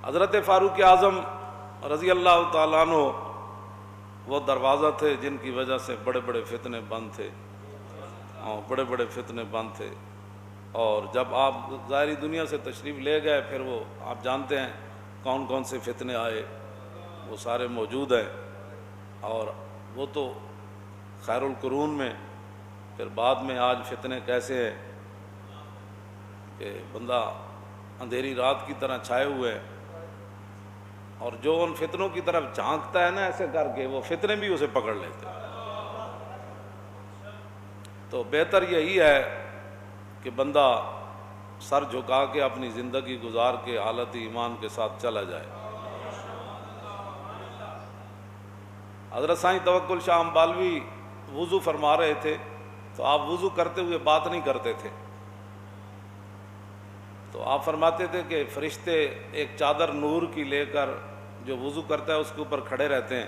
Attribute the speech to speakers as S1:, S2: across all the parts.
S1: حضرت فاروق اعظم رضی اللہ تعالیٰ عنہ وہ دروازہ تھے جن کی وجہ سے بڑے بڑے فتنے بند تھے، بڑے بڑے فتنے بند تھے. اور جب آپ ظاہری دنیا سے تشریف لے گئے پھر وہ آپ جانتے ہیں کون کون سے فتنے آئے، وہ سارے موجود ہیں. اور وہ تو خیر القرون میں، پھر بعد میں آج فتنے کیسے ہیں کہ بندہ اندھیری رات کی طرح چھائے ہوئے ہیں، اور جو ان فتنوں کی طرف جھانکتا ہے نا ایسے کر کے، وہ فتنے بھی اسے پکڑ لیتے ہیں. تو بہتر یہی ہے کہ بندہ سر جھکا کے اپنی زندگی گزار کے حالت ایمان کے ساتھ چلا جائے. حضرت سائیں توکل شاہ امبالوی وضو فرما رہے تھے تو آپ وضو کرتے ہوئے بات نہیں کرتے تھے، تو آپ فرماتے تھے کہ فرشتے ایک چادر نور کی لے کر جو وضو کرتا ہے اس کے اوپر کھڑے رہتے ہیں،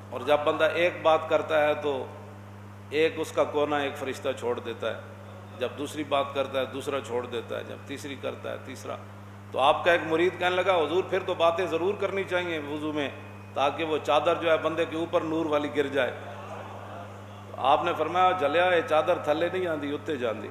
S1: اور جب بندہ ایک بات کرتا ہے تو ایک اس کا کونا ایک فرشتہ چھوڑ دیتا ہے، جب دوسری بات کرتا ہے دوسرا چھوڑ دیتا ہے، جب تیسری کرتا ہے تیسرا. تو آپ کا ایک مرید کہنے لگا حضور پھر تو باتیں ضرور کرنی چاہیے وضو میں تاکہ وہ چادر جو ہے بندے کے اوپر نور والی گر جائے. تو آپ نے فرمایا جلیا یہ چادر تھلے نہیں آندی اتنے جاندی.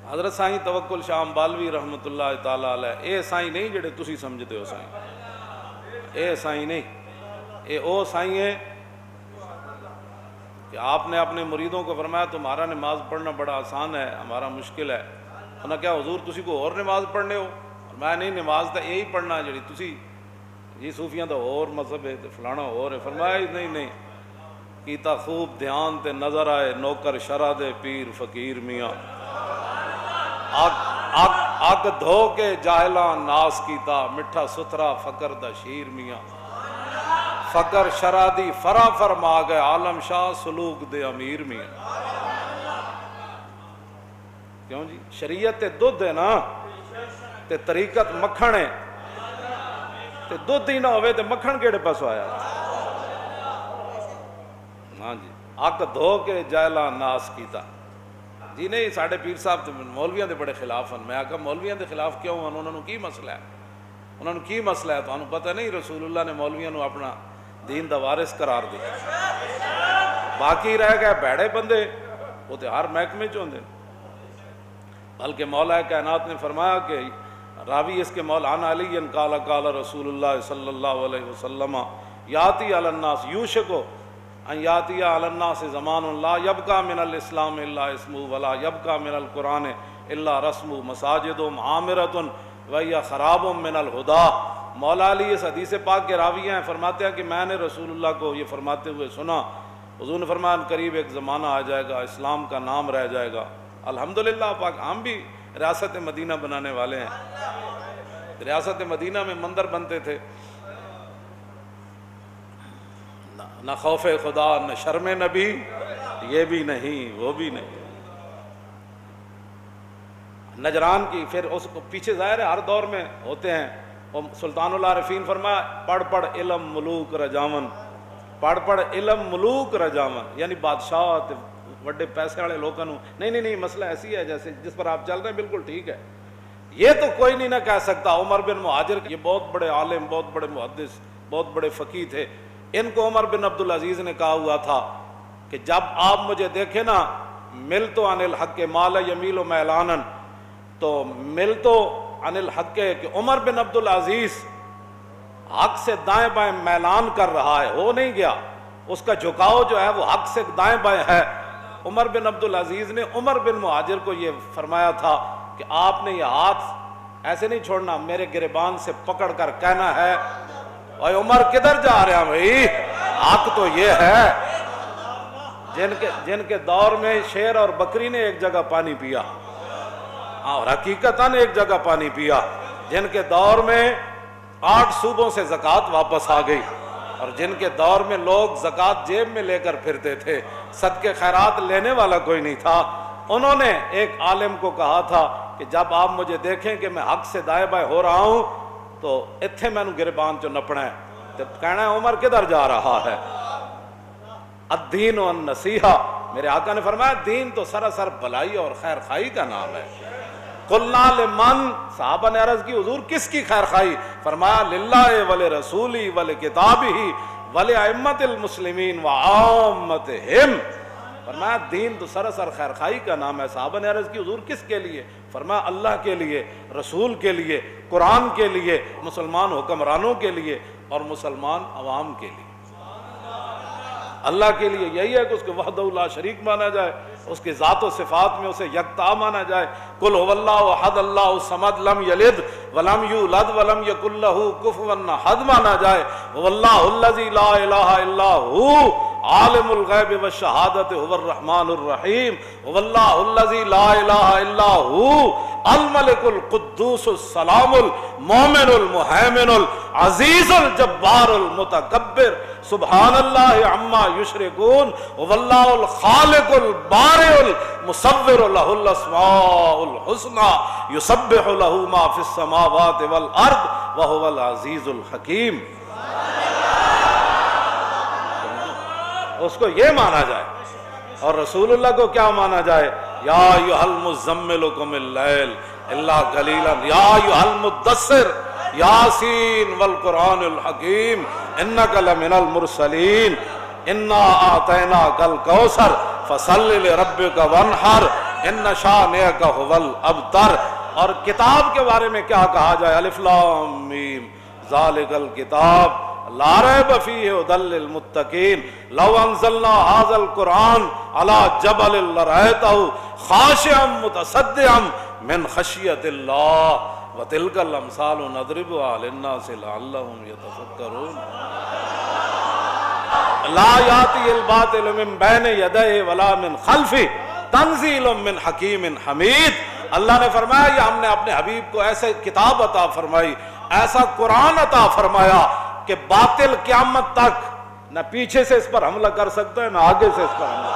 S1: حضرت سائیں توکل شاہ امبالوی رحمۃ اللہ تعالی علیہ اے سائیں نہیں جڑے تسی سمجھتے ہو سائیں، اے سائیں نہیں، اے او سائیں ہے کہ آپ نے اپنے مریدوں کو فرمایا تمہارا نماز پڑھنا بڑا آسان ہے، ہمارا مشکل ہے. انہوں نے کہا حضور تسی کو اور نماز پڑھنے ہو؟ فرمایا نہیں نماز تو یہی پڑھنا جڑی تسی جی صوفیاں تو اور مذہب ہے فلانا اور ہے. فرمایا نہیں کیتا خوب دھیان تے نظر آئے نوکر شرع دے پیر فقیر میاں، اگ دھو کے جاہلاں ناس کیتا مٹھا ستھرا فقر دا شیر میاں، فقر شرع دی فرا فرما گئے عالم شاہ سلوک دے امیر میاں. کیوں جی شریعت تے دودھ ہے نا تے طریقت مکھن ہے، تے دودھ ہی نہ ہوئے تے مکھن کیڑے پاسوں آیا. ہاں جی اگ دھو کے جاہلاں ناس کیتا. جی نہیں ساڈے پیر صاحب مولویاں دے بڑے خلاف ہیں. میں آکھا مولویاں دے خلاف کیوں ہیں؟ انہوں نے کی مسئلہ ہے؟ انہوں نے کی مسئلہ ہے؟ تو پتہ نہیں رسول اللہ نے مولویاں نو اپنا دین دا وارث قرار دیا. باقی رہ گئے بھڑے بندے وہ تو ہر محکمے چ ہوندے. بلکہ مولا کائنات نے فرمایا کہ راوی اس کے مولانا علی قال قال رسول اللہ صلی اللہ علیہ وسلم یاتی علی الناس یوشکو ان یاتی علی الناس زمان لا یبقى من الاسلام الا اسمہ ولا یبقى من القرآن الا رسمہ مساجد عامرۃ وہی خراب من الہدی. مولا علی اس حدیث پاک کے راوی ہیں، فرماتے ہیں کہ میں نے رسول اللہ کو یہ فرماتے ہوئے سنا. حضور نے فرمایا قریب ایک زمانہ آ جائے گا اسلام کا نام رہ جائے گا. الحمدللہ پاک ہم بھی ریاست مدینہ بنانے والے ہیں. ریاست مدینہ میں مندر بنتے تھے، نہ خوف خدا نہ شرم نبی، یہ بھی نہیں وہ بھی نہیں. نجران کی پھر اس کو پیچھے ظاہر ہے ہر دور میں ہوتے ہیں. سلطان العارفین فرمایا پڑھ پڑھ علم ملوک رجاون، پڑھ پڑھ علم ملوک رجاون، یعنی بادشاہ بڑے پیسے والے لوگوں نہیں مسئلہ ایسی ہے جیسے جس پر آپ چل رہے ہیں بالکل ٹھیک ہے. یہ تو کوئی نہیں نہ کہہ سکتا. عمر بن مہاجر یہ بہت بڑے عالم بہت بڑے محدث بہت بڑے فقیہ تھے. ان کو عمر بن عبدالعزیز نے کہا ہوا تھا کہ جب آپ مجھے دیکھیں نا مل تو عن الحق مال یمیل و میلانن، تو مل تو عن الحق کہ عمر بن عبدالعزیز حق سے دائیں بائیں میلان کر رہا ہے، ہو نہیں گیا، اس کا جھکاؤ جو ہے وہ حق سے دائیں بائیں ہے. عمر بن عبدالعزیز نے عمر بن مہاجر کو یہ فرمایا تھا کہ آپ نے یہ ہاتھ ایسے نہیں چھوڑنا، میرے گریبان سے پکڑ کر کہنا ہے اے عمر کدھر جا رہے ہیں بھائی. حق تو یہ ہے جن کے دور میں شیر اور بکری نے ایک جگہ پانی پیا، اور حقیقتاً ایک جگہ پانی پیا، جن کے دور میں 8 صوبوں سے زکوٰۃ واپس آ گئی، اور جن کے دور میں لوگ زکوٰۃ جیب میں لے کر پھرتے تھے، صدقے خیرات لینے والا کوئی نہیں تھا. انہوں نے ایک عالم کو کہا تھا کہ جب آپ مجھے دیکھیں کہ میں حق سے دائیں بائیں ہو رہا ہوں تو اتھے میں گربان چ نپنا ہے. تو کہنا ہے عمر کدھر جا رہا ہے. الدین والنصیحہ میرے آقا نے فرمایا دین تو سراسر بلائی اور خیر خواہی کا نام ہے۔ قلنا لمن، صحابہ نے عرض کی حضور کس کی خیر خواہی؟ فرمایا للہ ولرسولہ ولکتابہ ولائمۃ المسلمین وعامتہم۔ فرمایا دین تو سراسر خیر خواہی کا نام ہے۔ صحابہ نے عرض کی حضور کس کے لیے؟ فرمایا اللہ کے لیے، رسول کے لیے، قرآن کے لیے، مسلمان حکمرانوں کے لیے اور مسلمان عوام کے لیے۔ اللہ کے لیے یہی ہے کہ اس کے وحدہ لا شریک مانا جائے، اس کے ذات و صفات میں اسے یکتا مانا جائے۔ قل هو اللہ احد اللہ الصمد لم یلد ولم یولد ولم یکن لہ کفوا احد مانا جائے۔ هو اللہ الذی لا الہ الا هو عالم الغیب والشہادۃ هو الرحمن الرحیم۔ هو اللہ الذی لا الہ الا هو الملک القدوس السلام المؤمن المہیمن العزیز الجبار المتکبر سبحان اللہ عما یشرکون۔ هو اللہ الخالق البارئ المصور لہ الاسماء الحسنى یسبح لہ ما فی السماوات والارض وهو العزیز الحکیم۔ اس کو یہ مانا جائے، اور رسول اللہ کو کیا مانا جائے؟ یا ایھا المزمل قم اللیل الا قلیلا یا ایھا المدثر یاسین والقرآن الحکیم انک لمن المرسلین انا اعطیناک الکوثر فصل لربک وانحر ان شانئک ھو الابتر۔ اور کتاب کے بارے میں کیا کہا جائے؟ الف لام میم ذالک الکتاب لا ریب فیہ ھدی للمتقین لو انزلنا ھذا القرآن علی جبل لرأیتہ خاشعا متصدعا من خشیۃ اللہ وتلک الامثال نضربها للناس لعلهم یتفکرون۔ لا یاتی الباطل من بین یدیہ ولا من خلفہ تنزیل من حکیم حمید۔ اللہ نے فرمایا یہ ہم نے اپنے حبیب کو ایسے کتاب عطا فرمائی، ایسا قرآن عطا فرمایا کہ باطل قیامت تک نہ پیچھے سے اس پر حملہ کر سکتا ہے نہ آگے سے اس پر حملہ۔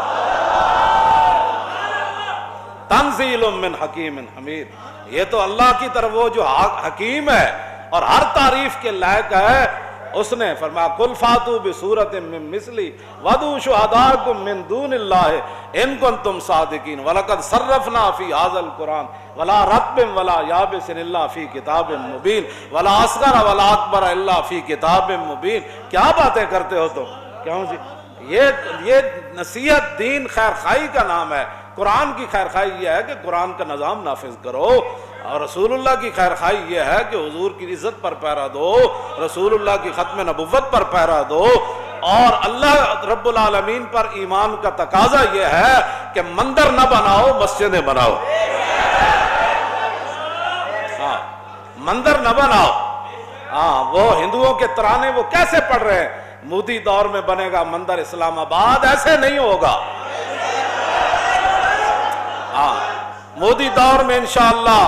S1: تنزیل من حکیم حمید، یہ تو اللہ کی طرف وہ جو حکیم ہے اور ہر تعریف کے لائق ہے، اس نے فرمایا قل فاتوا بسورۃ من مثلہ وادعوا شہداءکم من دون اللہ ان کنتم صادقین ولقد صرفنا فی ھذا القرآن ولا رطب ولا یابس الا فی کتاب مبین ولا اصغر ولا اکبر الا فی کتاب مبین۔ کیا باتیں کرتے ہو تم؟ کیوں جی؟ یہ نصیحت دین خیر خواہی کا نام ہے۔ قرآن کی خیر خواہی یہ ہے کہ قرآن کا نظام نافذ کرو، اور رسول اللہ کی خیر خواہی یہ ہے کہ حضور کی عزت پر پیرا دو، رسول اللہ کی ختم نبوت پر پیرا دو، اور اللہ رب العالمین پر ایمان کا تقاضا یہ ہے کہ مندر نہ بناؤ، مسجدیں بناؤ۔ ہاں مندر نہ بناؤ۔ ہاں وہ ہندوؤں کے ترانے وہ کیسے پڑھ رہے ہیں؟ مودی دور میں بنے گا مندر اسلام آباد، ایسے نہیں ہوگا۔ ہاں مودی دور میں انشاءاللہ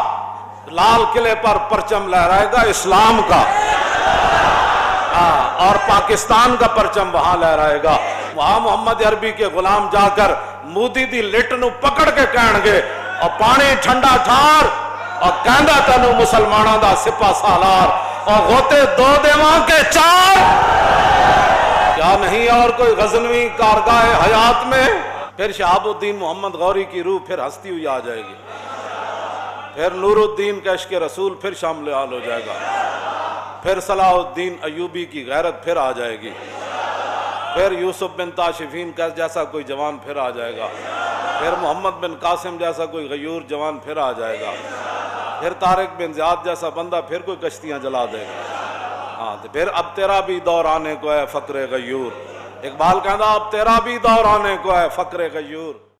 S1: لال قلعے پر پرچم لہرائے گا اسلام کا، اور پاکستان کا پرچم وہاں لہرائے گا۔ وہاں محمد عربی کے غلام جا کر مودی دی لٹ نو پکڑ کے کہن گے اور پانی ٹھنڈا ٹھار اور کہندا تینوں مسلماناں دا سپاہ سالار اور غوطے دو دیواں کے چار۔ کیا نہیں اور کوئی غزنوی کارگاہ حیات میں؟ پھر شہاب الدین محمد غوری کی روح پھر ہستی ہوئی آ جائے گی، پھر نور الدین کا عشق رسول پھر شامل حال ہو جائے گا، پھر صلاح الدین ایوبی کی غیرت پھر آ جائے گی، پھر یوسف بن تاشفین کا جیسا کوئی جوان پھر آ جائے گا، پھر محمد بن قاسم جیسا کوئی غیور جوان پھر آ جائے گا، پھر طارق بن زیاد جیسا بندہ پھر کوئی کشتیاں جلا دے گا۔ ہاں تو پھر اب تیرا بھی دور آنے کو ہے فقر غیور۔ اقبال کہتا اب تیرا بھی دور آنے کو ہے فقر غیور۔